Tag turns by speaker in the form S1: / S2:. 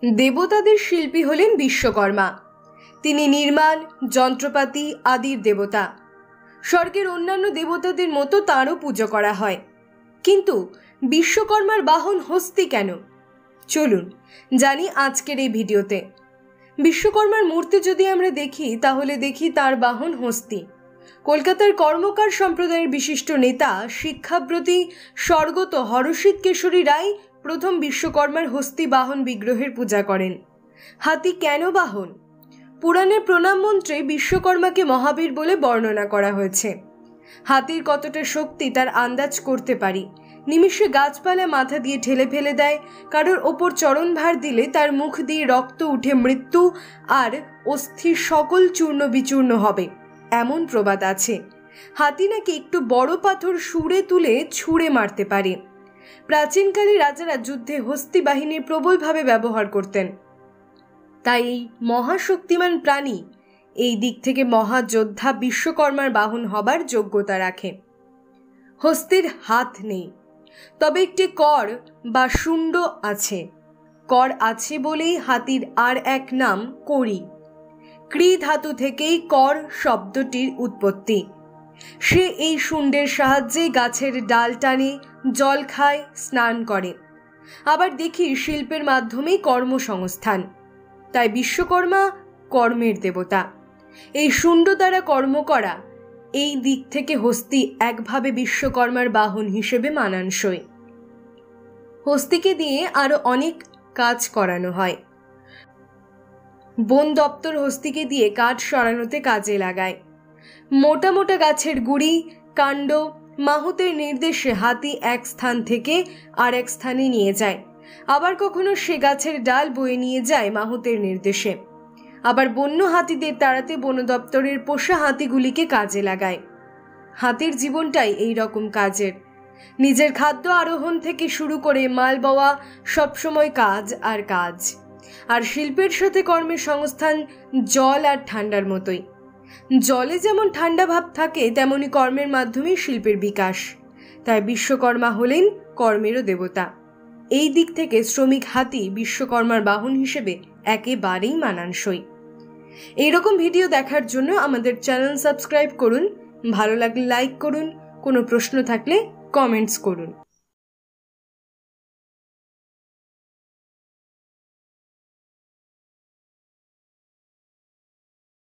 S1: দেবতাদের শিল্পী হলেন বিশ্বকর্মা। তিনি নির্মাণ, যন্ত্রপাতি আদির দেবতা। স্বর্গের অন্যান্য দেবতাদের মতো তাঁরও পুজো করা হয়। কিন্তু বিশ্বকর্মার বাহন হস্তি কেন? চলুন জানি আজকের এই ভিডিওতে। বিশ্বকর্মার মূর্তি যদি আমরা দেখি তাহলে দেখি তার বাহন হস্তি। কলকাতার কর্মকার সম্প্রদায়ের বিশিষ্ট নেতা শিক্ষাব্রতী স্বর্গত হরষিত কেশরী রায় প্রথম বিশ্বকর্মার হস্তি বাহন বিগ্রহের পূজা করেন। হাতি কেন বাহন? পুরাণের প্রণাম মন্ত্রে বিশ্বকর্মাকে মহাবীর বলে বর্ণনা করা হয়েছে। হাতির কতটা শক্তি তার আন্দাজ করতে পারি। নিমিষে গাছপালা মাথা দিয়ে ঠেলে ফেলে দেয়, কারোর ওপর চরণভার দিলে তার মুখ দিয়ে রক্ত উঠে মৃত্যু আর অস্থির সকল চূর্ণ বিচূর্ণ হবে, এমন প্রবাদ আছে। হাতি নাকি একটু বড় পাথর সুরে তুলে ছুঁড়ে মারতে পারে। প্রাচীনকালে রাজারা যুদ্ধে হস্তি বাহিনীর প্রবলভাবে ব্যবহার করতেন। তাই এই মহাশক্তিমান প্রাণী এই দিক থেকে মহাযোদ্ধা বিশ্বকর্মার বাহন হবার যোগ্যতা রাখে। হস্তির হাত নেই, তবে একটি কর বা শুণ্ড আছে। কর আছে বলেই হাতির আর এক নাম করি। ক্রি ধাতু থেকেই কর শব্দটির উৎপত্তি। সে এই শুণ্ডের সাহায্যে গাছের ডাল টানে, জল খায়, স্নান করে। আবার দেখি শিল্পের মাধ্যমেই কর্মসংস্থান। তাই বিশ্বকর্মা কর্মের দেবতা। এই শুণ্ড দ্বারা কর্ম করা, এই দিক থেকে হস্তি একভাবে বিশ্বকর্মার বাহন হিসেবে মানানসই। হস্তিকে দিয়ে আরো অনেক কাজ করানো হয়। বন দপ্তর হস্তিকে দিয়ে কাঠ সরানোতে কাজে লাগায়। মোটা মোটা গাছের গুড়ি, কাণ্ড মাহুতের নির্দেশে হাতি এক স্থান থেকে আর এক স্থানে নিয়ে যায়। আবার কখনো সে গাছের ডাল বয়ে নিয়ে যায় মাহুতের নির্দেশে। আবার বন্য হাতিদের তাড়াতে বন দপ্তরের পোষা হাতিগুলিকে কাজে লাগায়। হাতির জীবনটাই এই রকম কাজের। নিজের খাদ্য আরোহণ থেকে শুরু করে মাল বওয়া সবসময় কাজ আর কাজ। আর শিল্পের সাথে কর্মের সংস্থান জল আর ঠান্ডার মতোই। জলে যেমন ঠান্ডা ভাব থাকে, তেমনি কর্মের মাধ্যমে শিল্পের বিকাশ। তাই বিশ্বকর্মা হলেন কর্মেরও দেবতা। এই দিক থেকে শ্রমিক হাতি বিশ্বকর্মার বাহন হিসেবে একেবারেই মানানসই। এইরকম ভিডিও দেখার জন্য আমাদের চ্যানেল সাবস্ক্রাইব করুন। ভালো লাগলে লাইক করুন। কোনো প্রশ্ন থাকলে কমেন্টস করুন।